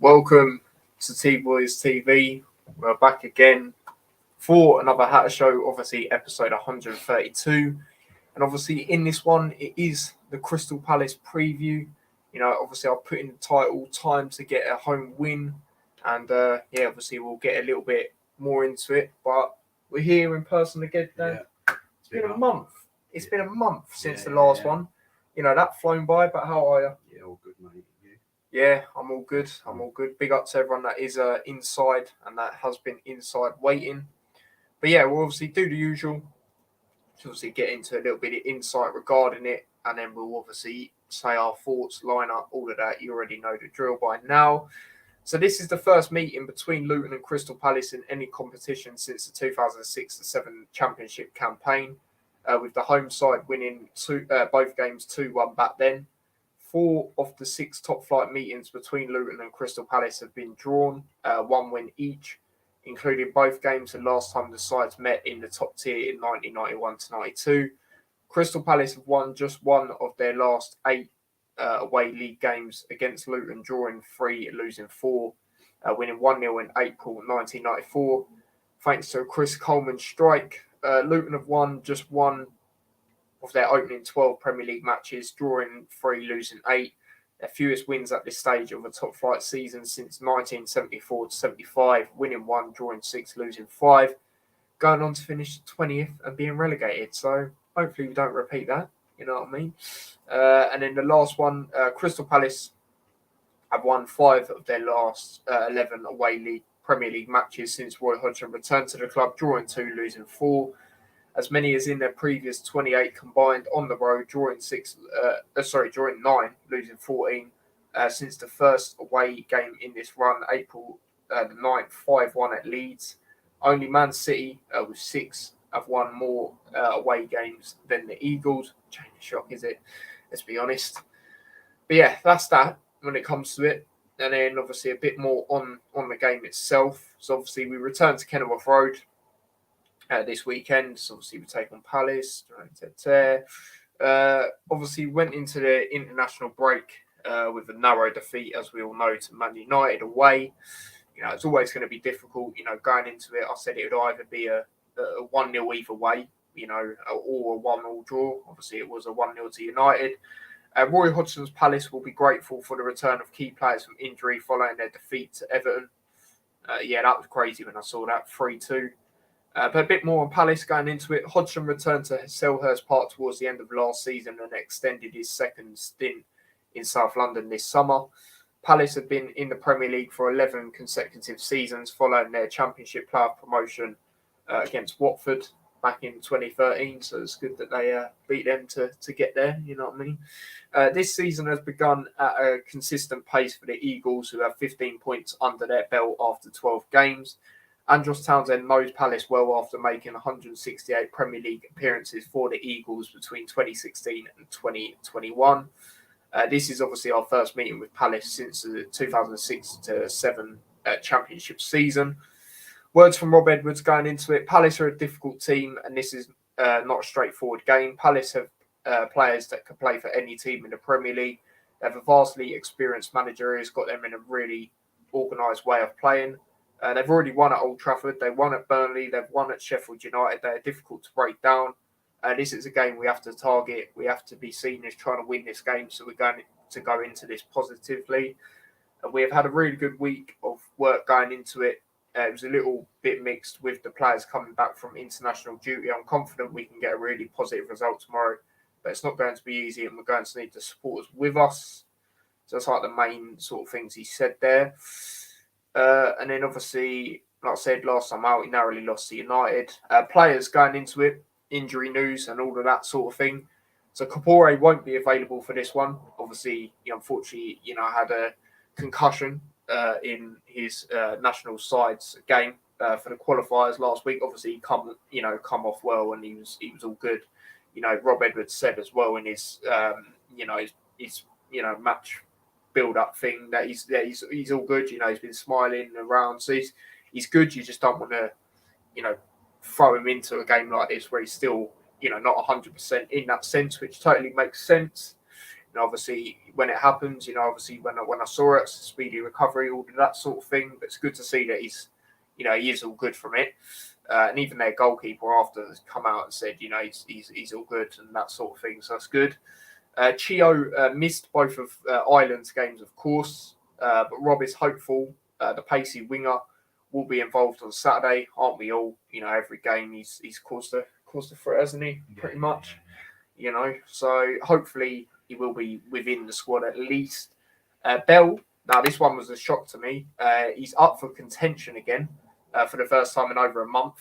Welcome to T-Boys TV. We're back again for another Hatter Show, obviously episode 132. And obviously in this one, it is the Crystal Palace preview. You know, obviously I'll put in the title, time to get a home win. And obviously we'll get a little bit more into it. But we're here in person again now. Yeah. It's been a month. It's been a month since the last one. You know, that flown by, but how are you? Yeah, all good, mate. Yeah, I'm all good. Big up to everyone that is inside and that has been inside waiting. But yeah, we'll obviously do the usual. Obviously get into a little bit of insight regarding it. And then we'll obviously say our thoughts, line up, all of that. You already know the drill by now. So this is the first meeting between Luton and Crystal Palace in any competition since the 2006-07 Championship campaign. With the home side winning both games 2-1 back then. 4 of the 6 top-flight meetings between Luton and Crystal Palace have been drawn, 1 win each, including both games the last time the sides met in the top tier in 1991-92. Crystal Palace have won just 1 of their last 8 away league games against Luton, drawing 3 and losing 4, winning 1-0 in April 1994. Thanks to a Chris Coleman strike, Luton have won just 1 of their opening 12 Premier League matches, drawing 3, losing 8. Their fewest wins at this stage of a top flight season since 1974-75, winning 1, drawing 6, losing 5. Going on to finish 20th and being relegated. So hopefully we don't repeat that, you know what I mean? And then the last one, Crystal Palace have won 5 of their last 11 away Premier League matches since Roy Hodgson returned to the club, drawing 2, losing 4. As many as in their previous 28 combined on the road, drawing 9, losing 14. Since the first away game in this run, April the 9th, 5-1 at Leeds. Only Man City with 6 have won more away games than the Eagles. Chain of shock, is it? Let's be honest. But yeah, that's that when it comes to it. And then obviously a bit more on the game itself. So obviously we return to Kenilworth Road this weekend. So obviously we take on Palace. Obviously went into the international break with a narrow defeat, as we all know, to Man United away. You know, it's always going to be difficult. You know, going into it, I said it would either be a 1-0 either way, you know, or a 1-1 draw. Obviously it was a 1-0 to United. Roy Hodgson's Palace will be grateful for the return of key players from injury following their defeat to Everton. That was crazy when I saw that, 3-2. But a bit more on Palace going into it. Hodgson returned to Selhurst Park towards the end of last season and extended his second stint in South London this summer. Palace have been in the Premier League for 11 consecutive seasons following their Championship playoff promotion against Watford back in 2013. So it's good that they beat them to get there, you know what I mean? This season has begun at a consistent pace for the Eagles, who have 15 points under their belt after 12 games. Andros Townsend knows Palace well after making 168 Premier League appearances for the Eagles between 2016 and 2021. This is obviously our first meeting with Palace since the 2006-07 Championship season. Words from Rob Edwards going into it. Palace are a difficult team, and this is not a straightforward game. Palace have players that can play for any team in the Premier League. They have a vastly experienced manager who's got them in a really organised way of playing. They've already won at Old Trafford. They won at Burnley. They've won at Sheffield United. They're difficult to break down. This is a game we have to target. We have to be seen as trying to win this game. So we're going to go into this positively. We have had a really good week of work going into it. It was a little bit mixed with the players coming back from international duty. I'm confident we can get a really positive result tomorrow. But it's not going to be easy, and we're going to need the supporters with us. So that's like the main sort of things he said there. And then obviously, like I said, last time out, he narrowly lost to United. Players going into it, injury news and all of that sort of thing. So Kapore won't be available for this one. Obviously, unfortunately, had a concussion in his national side's game for the qualifiers last week. Obviously, he come off well, and he was all good. Rob Edwards said as well in his his match build up thing that he's all good. He's been smiling around, so he's good. You just don't want to throw him into a game like this where he's still not 100% in that sense, which totally makes sense. And obviously, when it happens, obviously when I saw it, speedy recovery, all of that sort of thing. But it's good to see that he's, he is all good from it. And even their goalkeeper after has come out and said, he's all good and that sort of thing. So that's good. Chio missed both of Ireland's games, of course, but Rob is hopeful. The pacey winger will be involved on Saturday, aren't we all? Every game he's caused a threat, hasn't he? Pretty much. So hopefully he will be within the squad at least. Bell, now this one was a shock to me. He's up for contention again for the first time in over a month.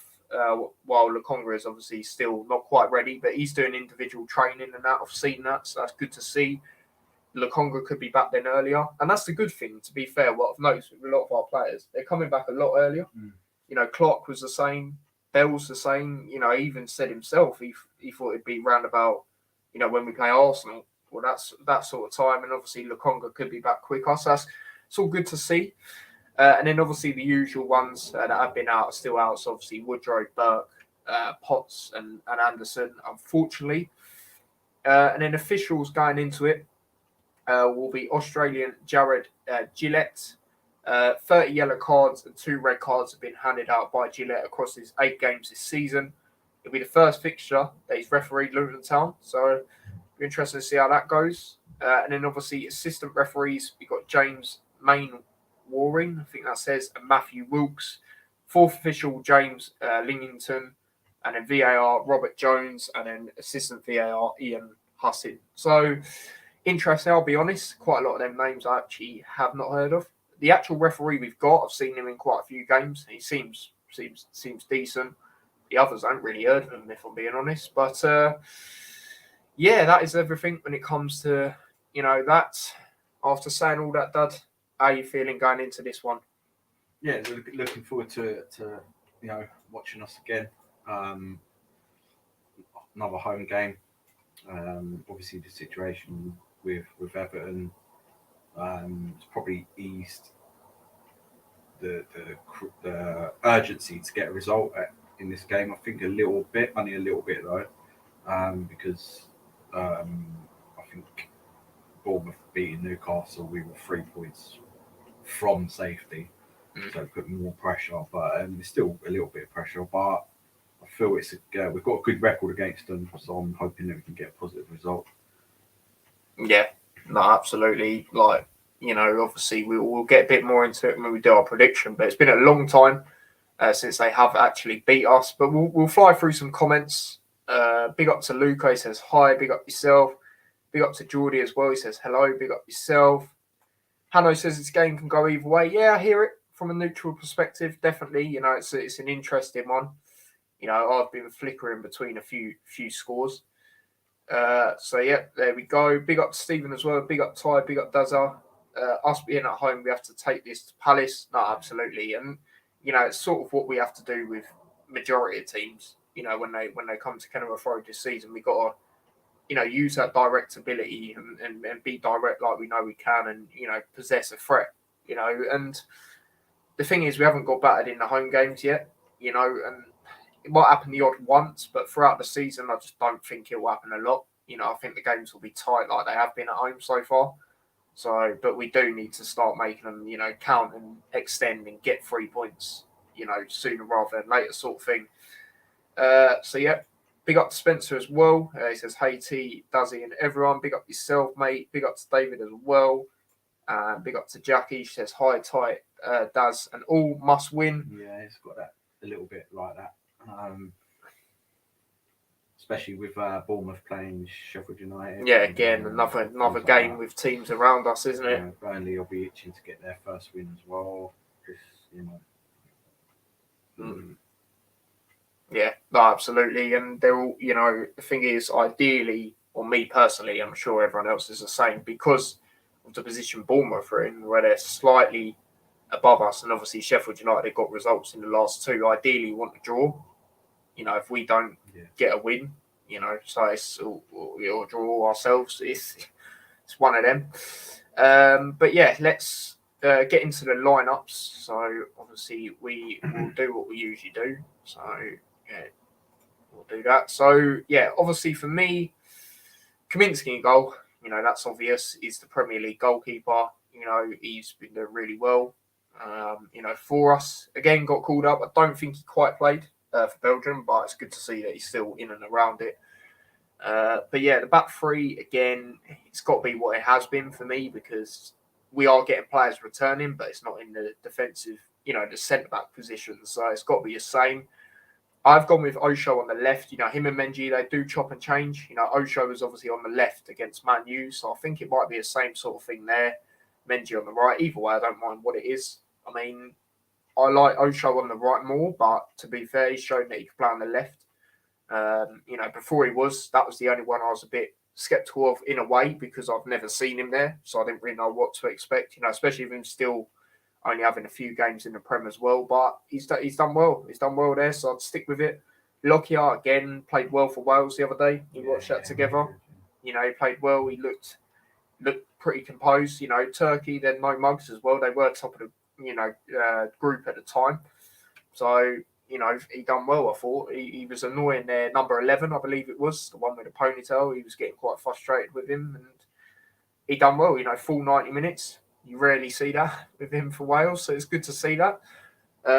While Lukonga is obviously still not quite ready, but he's doing individual training and that. I've seen that, so that's good to see. Lukonga could be back then earlier, and that's the good thing. To be fair, what I've noticed with a lot of our players, they're coming back a lot earlier. Clark was the same, Bell's the same. He even said himself he thought it'd be round about when we play Arsenal. Well, that's that sort of time, and obviously Lukonga could be back quicker. So it's all good to see. And then obviously the usual ones that have been out are still out. So obviously Woodrow, Burke, Potts, and Anderson, unfortunately. And then officials going into it will be Australian Jared Gillett. 30 yellow cards and 2 red cards have been handed out by Gillett across his 8 games this season. It'll be the first fixture that he's refereed Luton Town. So it'll be interesting to see how that goes. And then obviously assistant referees, we've got James Waring, I think that says, and Matthew Wilkes. 4th official, James Lingington. And then VAR, Robert Jones. And then assistant VAR, Ian Hussin. So interesting, I'll be honest. Quite a lot of them names I actually have not heard of. The actual referee we've got, I've seen him in quite a few games. He seems decent. The others I haven't really heard of him, if I'm being honest. But yeah, that is everything when it comes to that. After saying all that, Dad, how are you feeling going into this one? Yeah, looking forward to watching us again. Another home game. Obviously, the situation with Everton it's probably eased the urgency to get a result in this game. I think only a little bit though, because I think Bournemouth beating Newcastle, we were 3 points from safety, so putting more pressure. But it's still a little bit of pressure. But I feel we've got a good record against them, so I'm hoping that we can get a positive result. Yeah, no, absolutely. Obviously we'll get a bit more into it when we do our prediction, but it's been a long time since they have actually beat us. But we'll fly through some comments. Big up to Luca, he says hi. Big up yourself. Big up to Geordie as well. He says hello. Big up yourself. Hanno says this game can go either way. Yeah, I hear it from a neutral perspective. Definitely, it's an interesting one. I've been flickering between a few scores. So yeah, there we go. Big up to Stephen as well. Big up Ty. Big up Dazza. Us being at home, we have to take this to Palace. No, absolutely, and it's sort of what we have to do with majority of teams. When they come to Kenilworth Road this season, we got to use that direct ability and be direct like we know we can, and possess a threat. And the thing is, we haven't got battered in the home games yet. And it might happen the odd once, but throughout the season, I just don't think it will happen a lot. I think the games will be tight like they have been at home so far. So, but we do need to start making them, count and extend and get 3 points, sooner rather than later sort of thing. So, yeah, big up to Spencer as well. He says, hey, T, Duzzy and everyone. Big up yourself, mate. Big up to David as well. Big up to Jackie. She says, hi, Ty, Daz, and all must win. Yeah, it's got that a little bit like that. Especially with Bournemouth playing Sheffield United. Yeah, again, another game like with teams around us, isn't it? Burnley will be itching to get their first win as well. Yeah, no, absolutely. And they're all, the thing is, ideally, or me personally, I'm sure everyone else is the same, because of the position Bournemouth are in, where they're slightly above us, and obviously Sheffield United have got results in the last two. Ideally, want to draw. If we don't get a win, so it's or draw ourselves. It's one of them. But yeah, let's get into the lineups. So obviously we will do what we usually do. So yeah, we'll do that. So yeah, obviously for me, Kaminsky in goal. That's obvious. He's the Premier League goalkeeper. He's been doing really well. For us, again, got called up. I don't think he quite played for Belgium, but it's good to see that he's still in and around it. But yeah, the back three, again, it's got to be what it has been for me, because we are getting players returning, but it's not in the defensive, the centre-back position. So it's got to be the same. I've gone with Osho on the left. Him and Menji, they do chop and change. Osho was obviously on the left against Man U, so I think it might be the same sort of thing there. Menji on the right. Either way, I don't mind what it is. I mean, I like Osho on the right more, but to be fair, he's shown that he can play on the left. Before that was the only one I was a bit skeptical of in a way, because I've never seen him there, so I didn't really know what to expect. Especially with him still only having a few games in the Prem as well. But he's done well. He's done well there, so I'd stick with it. Lockyer again played well for Wales the other day. We watched that together. He played well. He looked pretty composed. Turkey, they're no mugs as well. They were top of the group at the time. So he done well, I thought. He was annoying there. Number 11, I believe it was, the one with the ponytail. He was getting quite frustrated with him, and he done well. Full 90 minutes. You rarely see that with him for Wales, so it's good to see that.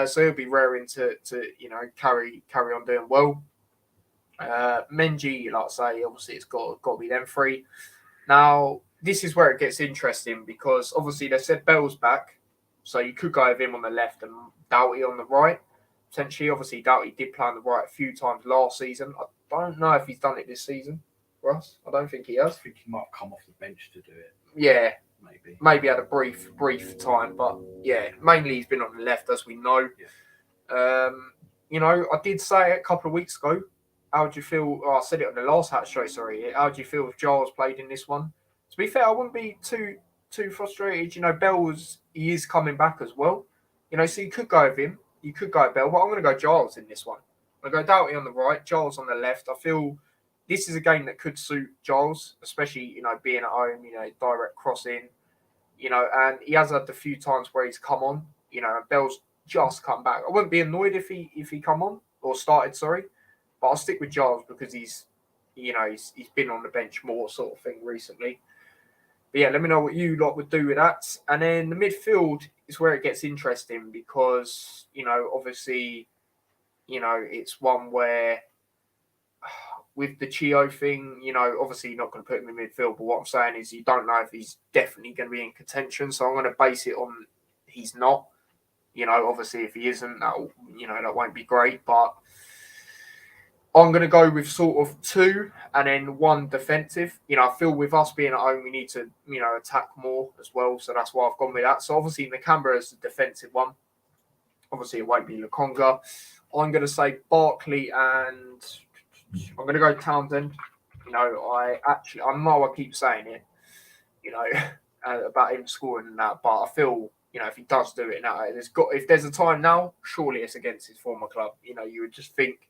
So he'll be raring to carry on doing well. Menji, like I say, obviously it's got to be them three. Now, this is where it gets interesting, because obviously they said Bell's back, so you could go with him on the left and Doughty on the right. Potentially, obviously, Doughty did play on the right a few times last season. I don't know if he's done it this season, Russ. I don't think he has. I think he might come off the bench to do it. Yeah. Maybe had a brief time, but yeah, mainly he's been on the left, as we know. Yeah. I did say it a couple of weeks ago. How do you feel? I said it on the last hat show, sorry. How do you feel if Giles played in this one? To be fair, I wouldn't be too frustrated. Bell he is coming back as well. So you could go with him. You could go Bell, but I'm going to go Giles in this one. I'm going to go Doughty on the right, Giles on the left. I feel this is a game that could suit Giles, especially, being at home, direct crossing, and he has had a few times where he's come on, and Bell's just come back. I wouldn't be annoyed if he come on or started, sorry, but I'll stick with Giles because he's been on the bench more sort of thing recently. But yeah, let me know what you lot would do with that. And then the midfield is where it gets interesting, because, obviously, it's one where with the Chio thing, obviously you're not going to put him in midfield, but what I'm saying is you don't know if he's definitely going to be in contention. So I'm going to base it on he's not. Obviously if he isn't, that won't be great. But I'm going to go with sort of two and then one defensive. I feel with us being at home, we need to, attack more as well. So that's why I've gone with that. So obviously Nakamba is the defensive one. Obviously it won't be Lukonga. I'm going to say Barkley, and I'm going to go Townsend. I know I keep saying it, about him scoring and that, but I feel, if he does do it now, if there's a time now, surely it's against his former club. You would just think,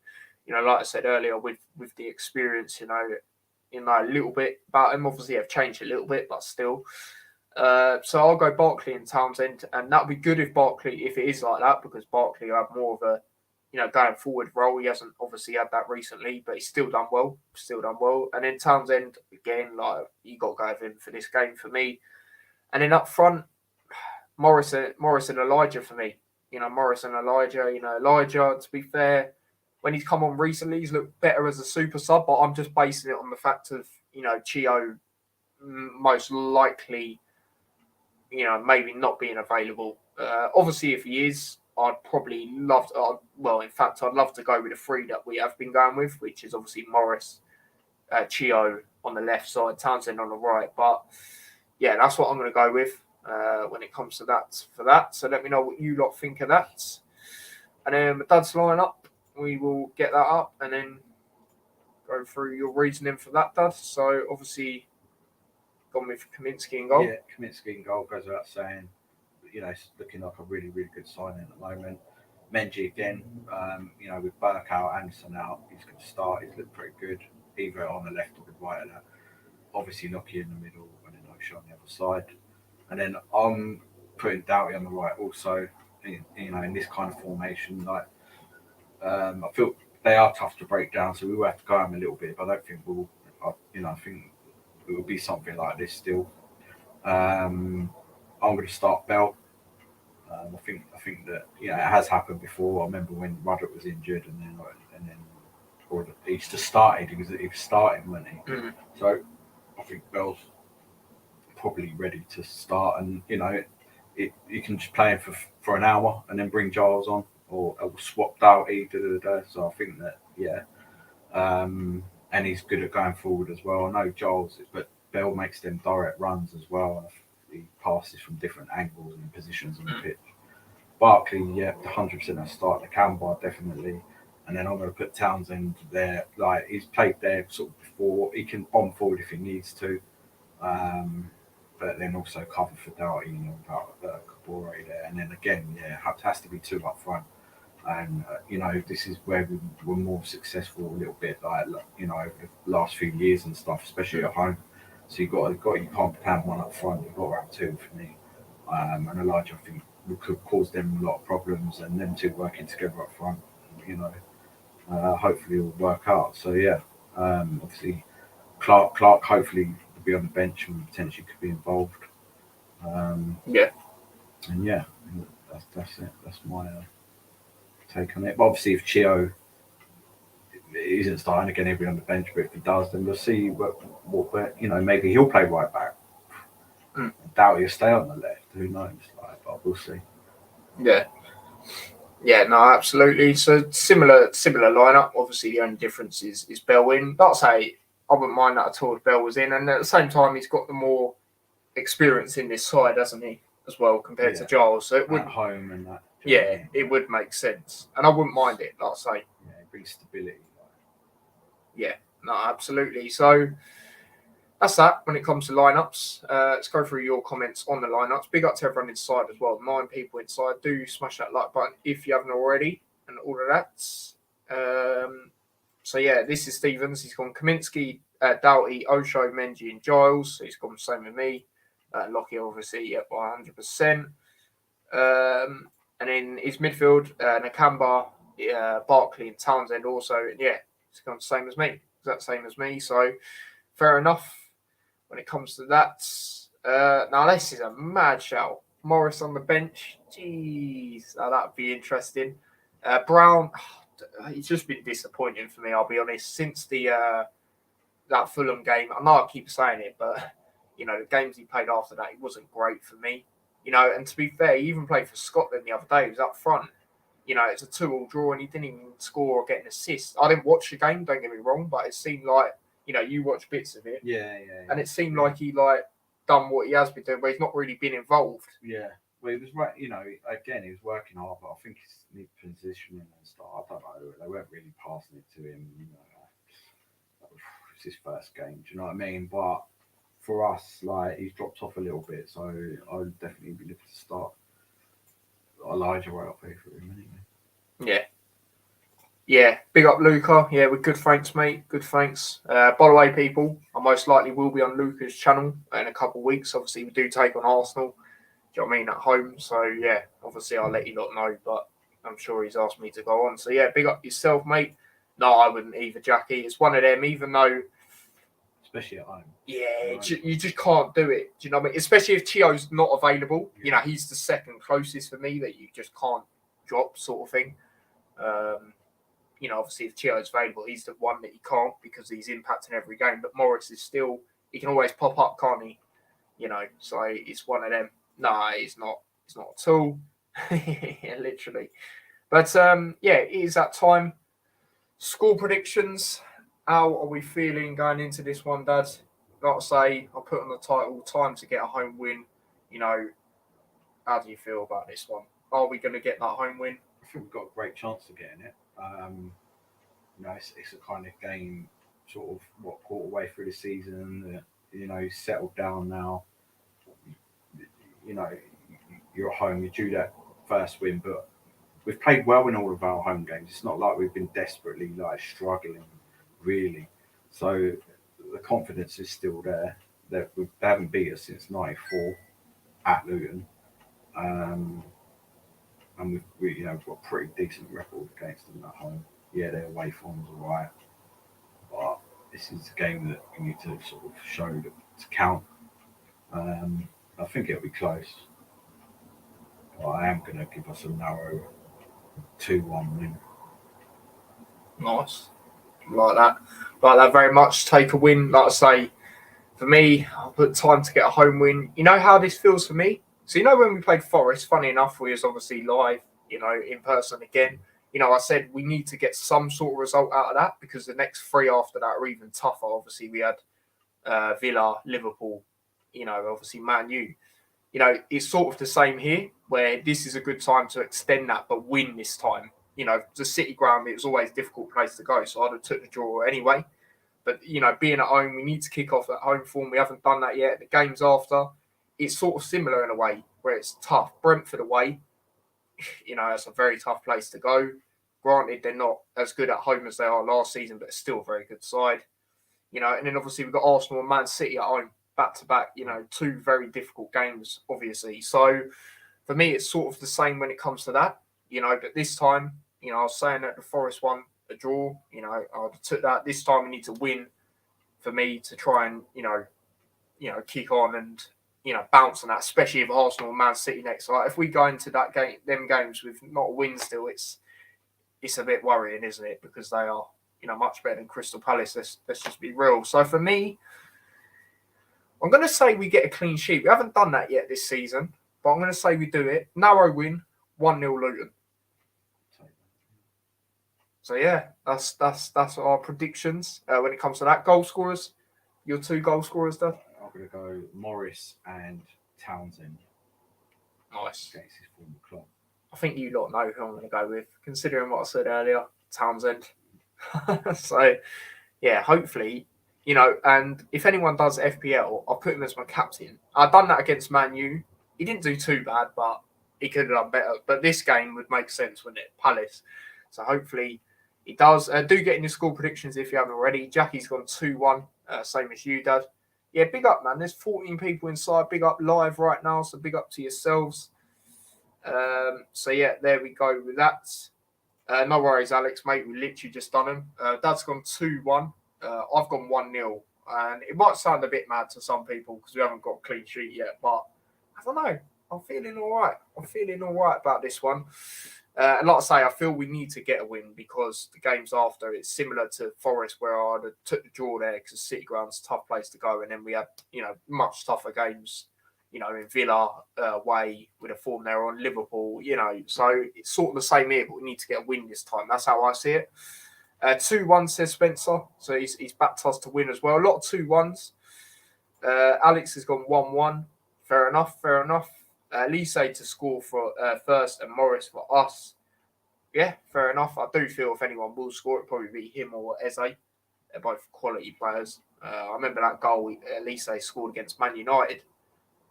like I said earlier, with the experience, a little bit about him. Obviously, I've changed a little bit, but still. So I'll go Barkley and Townsend, and that'll be good if it is like that, because Barkley will have more of a, going forward role. He hasn't obviously had that recently, but he's still done well. And then Townsend, again, you got to go with him for this game for me. And then up front, Morris and Elijah for me. Morris and Elijah. Elijah, to be fair, when he's come on recently, he's looked better as a super sub, but I'm just basing it on the fact of, Chio most likely, maybe not being available. Obviously, if he is, I'd probably love to, I'd love to go with the three that we have been going with, which is obviously Morris, Chio on the left side, Townsend on the right. But yeah, that's what I'm going to go with when it comes to that for that. So let me know what you lot think of that. And then my dad's line up, we will get that up and then go through your reasoning for that, Dad. So obviously, gone with Kaminsky in goal. Yeah, Kaminsky in goal goes without saying. It's looking like a really, really good signing at the moment. Menji again, with Burke out, Anderson out, he's going to start. He's looked pretty good, either on the left or the right of that. Obviously, Nokia in the middle and then Osho on the other side. And then I'm putting Doughty on the right also, in this kind of formation. I feel they are tough to break down, so we will have to go them a little bit, but I don't think we'll, I think it will be something like this still. I'm going to start Bell. I think that it has happened before. I remember when Ruddock was injured, and then or he just started. He was starting, wasn't he? Mm. So I think Bell's probably ready to start, and you can just play him for an hour and then bring Giles on, or swap Doughty. So I think that and he's good at going forward as well. I know Giles, but Bell makes them direct runs as well. He passes from different angles and positions on the pitch. Barkley, 100% a start. The Canberra, definitely. And then I'm going to put Townsend there. Like, he's played there sort of before. He can bomb forward if he needs to. But then also cover for Doughty, without Kabore there. And then again, it has to be two up front. And, this is where we were more successful a little bit, over the last few years and stuff, especially at home. So you can't have one up front. You've got to have two for me. And Elijah, I think, could cause them a lot of problems, and them two working together up front, hopefully will work out. So obviously Clark hopefully will be on the bench and potentially could be involved. And that's it. That's my take on it. But obviously, if Chio isn't starting again, he'll be on the bench. But if he does, then we'll see what maybe he'll play right back. Doubt he'll stay on the left. Who knows? But we'll see. Yeah, no, absolutely. So similar lineup. Obviously, the only difference is Bell in. Like I say, I wouldn't mind that at all if Bell was in, and at the same time, he's got the more experience in this side, hasn't he, as well, compared to Giles? So it would at home and that. It would make sense, and I wouldn't mind it. Like I say, it brings stability. Yeah, no, absolutely. So that's that when it comes to lineups. Let's go through your comments on the lineups. Big up to everyone inside as well. 9 people inside. Do smash that like button if you haven't already, and all of that. This is Stevens. He's gone Kaminsky, Doughty, Osho, Menji, and Giles. So he's gone the same with me. Lockie obviously by 100%. And in his midfield, Nakamba, Barkley, and Townsend also. And it's gone the same as me. Exact same as me. So fair enough. When it comes to that, now this is a mad shout. Morris on the bench, jeez, that'd be interesting. Brown, he's just been disappointing for me. I'll be honest. Since that Fulham game, I know I keep saying it, but the games he played after that, it wasn't great for me. And to be fair, he even played for Scotland the other day. He was up front. It's a 2-2 draw, and he didn't even score or get an assist. I didn't watch the game. Don't get me wrong, but it seemed like. You watch bits of it. Yeah. And it seemed like he done what he has been doing, but he's not really been involved. Yeah. Well, he was right. Again, he was working hard, but I think his need positioning and stuff. I don't know. They weren't really passing it to him. It's his first game. Do you know what I mean? But for us, he's dropped off a little bit, so I would definitely be looking to start Elijah right up here for him anyway. Yeah, big up Luca. Yeah, with good thanks, mate. Good thanks. By the way, people, I most likely will be on Luca's channel in a couple of weeks. Obviously, we do take on Arsenal. Do you know what I mean? At home. So, obviously, I'll let you lot know, but I'm sure he's asked me to go on. So, big up yourself, mate. No, I wouldn't either, Jackie. It's one of them, even though... Especially at home. Yeah, you just can't do it. Do you know what I mean? Especially if Chio's not available. Yeah. He's the second closest for me that you just can't drop sort of thing. Obviously, if Chio's available, he's the one that he can't because he's impacting every game. But Morris is still, he can always pop up, can't he? So it's one of them. No, he's not. It's not at all. Literally. But it is that time. Score predictions. How are we feeling going into this one, Dad? Like I say, I'll put on the title, time to get a home win. How do you feel about this one? Are we going to get that home win? I think we've got a great chance of getting it. It's a kind of game sort of quarter way through the season. He's settled down now. You're at home. You're due that first win, but we've played well in all of our home games. It's not like we've been desperately struggling, really. So the confidence is still there. They haven't beat us since '94 at Luton, and we've got a pretty decent record against them at home. Yeah, their away form's all right, but this is a game that we need to sort of show to count. I think it'll be close. But I am going to give us a narrow 2-1 win. Nice. Like that very much. Take a win. Like I say, for me, I'll put time to get a home win. You know how this feels for me? So, when we played Forest, funny enough, we was obviously live, in person again. I said we need to get some sort of result out of that because the next three after that are even tougher. Obviously, we had Villa, Liverpool, obviously Man U. It's sort of the same here, where this is a good time to extend that, but win this time. The City ground, it was always a difficult place to go, so I'd have took the draw anyway. But, being at home, we need to kick off at home form. We haven't done that yet. The games after, it's sort of similar in a way, where it's tough. Brentford away, it's a very tough place to go. Granted, they're not as good at home as they are last season, but it's still a very good side. And then obviously we've got Arsenal and Man City at home, back-to-back, two very difficult games, obviously. So for me, it's sort of the same when it comes to that, but this time, I was saying that the Forest one, a draw, I took that. This time we need to win for me to try and, kick on and, bounce on that, especially if Arsenal and Man City next. So if we go into that game, them games with not a win still, it's a bit worrying, isn't it? Because they are, much better than Crystal Palace. Let's just be real. So for me, I'm going to say we get a clean sheet. We haven't done that yet this season, but I'm going to say we do it. Narrow win, 1-0 Luton. So yeah, that's our predictions when it comes to that. Goal scorers, your two goal scorers, Dad? I'm going to go Morris and Townsend. Nice. Against his former club. I think you lot know who I'm going to go with, considering what I said earlier, Townsend. So, yeah, hopefully, and if anyone does FPL, I'll put him as my captain. I've done that against Man U. He didn't do too bad, but he could have done better. But this game would make sense, wouldn't it? Palace. So hopefully he does. Do get in your score predictions if you haven't already. Jackie's gone 2-1, same as you, Dad. Yeah, big up, man. There's 14 people inside. Big up live right now, so big up to yourselves. So yeah, there we go with that. No worries, Alex, mate. We literally just done them. Dad's gone 2-1. I've gone 1-0. And it might sound a bit mad to some people because we haven't got a clean sheet yet, but I don't know. I'm feeling all right. About this one. And like I say, I feel we need to get a win because the games after, it's similar to Forest where I took the draw there because City Ground's a tough place to go. And then we had, much tougher games, in Villa way with a form there on Liverpool, So it's sort of the same here, but we need to get a win this time. That's how I see it. 2-1 says Spencer. So he's backed us to win as well. A lot of 2-1s. Alex has gone 1-1. Fair enough. Lise to score for first and Morris for us. Yeah, fair enough. I do feel if anyone will score, it'll probably be him or Eze. They're both quality players. I remember that goal Lise scored against Man United.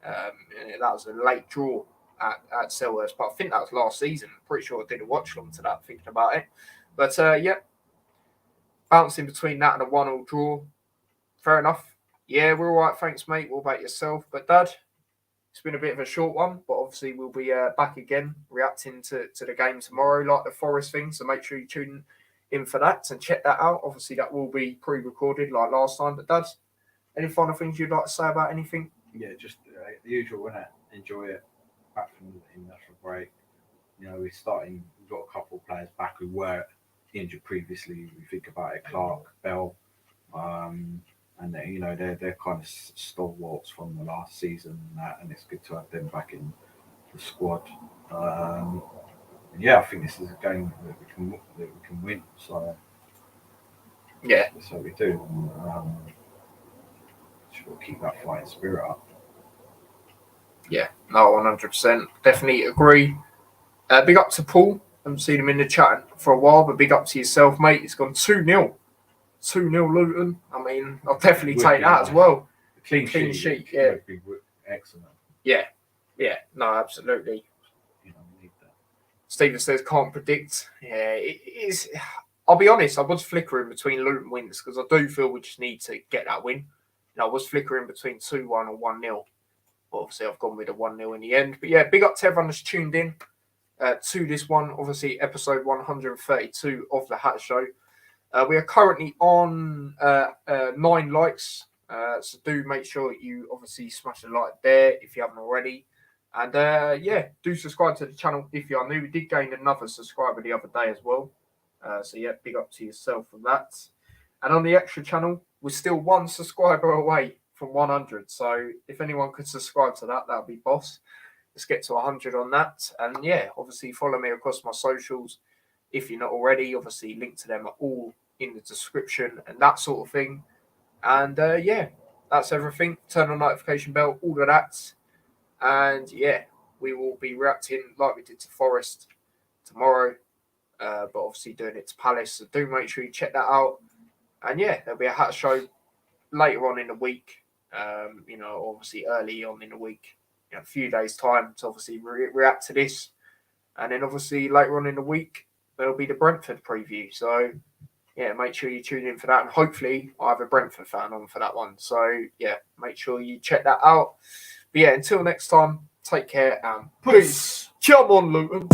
That was a late draw at Selhurst, but I think that was last season. I'm pretty sure I did a watch along to that, thinking about it. But yeah, bouncing between that and a 1-1 draw. Fair enough. Yeah, we're all right. Thanks, mate. What about yourself? But Dad, it's been a bit of a short one, but obviously we'll be back again reacting to the game tomorrow, like the Forest thing. So make sure you tune in for that and check that out. Obviously, that will be pre-recorded like last time. But Dad, any final things you'd like to say about anything? Yeah, just the usual, innit? Enjoy it. Back from the international break. We're starting. We've got a couple of players back who were injured previously. We think about it, Clark, Bell, and they're kind of stalwarts from the last season, and it's good to have them back in the squad. And yeah, I think this is a game that we can win. So yeah, that's what we do. Just got to keep that fighting spirit up. Yeah, no, 100%. Definitely agree. Big up to Paul. I haven't seen him in the chat for a while, but big up to yourself, mate. It's gone 2-0. 2-0 Luton. I mean, I'll definitely Would take be that as nice. well. Clean Clean sheet, sheet, yeah. would be excellent. Yeah, no, absolutely. You know, we need that. Stephen says can't predict. Yeah, it is. I'll be honest, I was flickering between Luton wins because I do feel we just need to get that win. I was flickering between 2-1 or 1-0. But obviously, I've gone with a 1-0 in the end. But yeah, big up to everyone that's tuned in to this one. Obviously, episode 132 of The Hat Show. We are currently on 9 likes. So do make sure you obviously smash a like there if you haven't already. And yeah, do subscribe to the channel if you are new. We did gain another subscriber the other day as well. So yeah, big up to yourself for that. And on the extra channel, we're still 1 subscriber away from 100. So if anyone could subscribe to that, that would be boss. Let's get to 100 on that. And yeah, obviously follow me across my socials if you're not already. Obviously, link to them are all in the description and that sort of thing. And yeah, that's everything. Turn on notification bell, all of that. And yeah, we will be reacting like we did to Forest tomorrow. But obviously doing it to Palace. So do make sure you check that out. And yeah, there'll be a Hat Show later on in the week. You know, obviously early on in the week. You know, a few days' time to obviously react to this. And then obviously later on in the week, there'll be the Brentford preview. So yeah, make sure you tune in for that. And hopefully I have a Brentford fan on for that one. So yeah, make sure you check that out. But yeah, until next time, take care and peace. Come on, Luton.